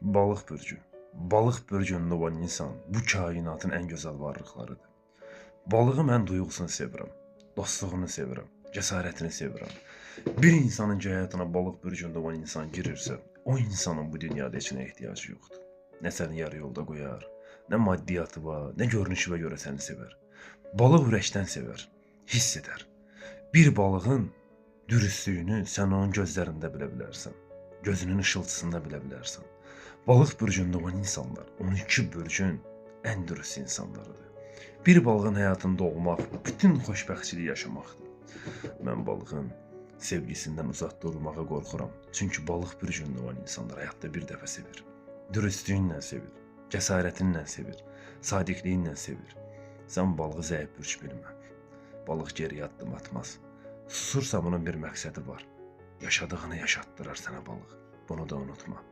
Balıq bürcü. Balıq bürcündə olan insan bu kainatın ən gözəl varlıqlarıdır. Balığı mən duyğusunu sevirəm, dostluğunu sevirəm, cəsarətini sevirəm. Bir insanın həyatına balıq bürcündə olan insan girirsə, o insanın bu dünyada heç nə ehtiyacı yoxdur. Nə səni yarı yolda qoyar, nə maddiyyatı var, nə görünüşünə görə səni sevər. Balıq ürəkdən sevər, hiss edər. Bir balığın dürüstlüyünü sən onun gözlərində bilə bilərsən. Gözünün ışıltısında bilə bilərsən. Balıq bürcündə olan insanlar 12 bürcün ən dürüst insanlarıdır. Bir balığın həyatında olmaq bütün xoşbəxtçiliyi yaşamaqdır. Mən balığın sevgisindən uzaq durmağa qorxuram. Çünki balıq bürcündə olan insanlar həyatda bir dəfə sevir. Dürüstlüyünlə sevir, cəsarətinlə sevir, sadiqliyinlə sevir. Sən balığı zəif bürc bilmə. Balıq geriyə addım atmaz. Susursa bunun bir məqsədi var. Yaşadığını yaşatdırar sənə balıq. Bunu da unutma.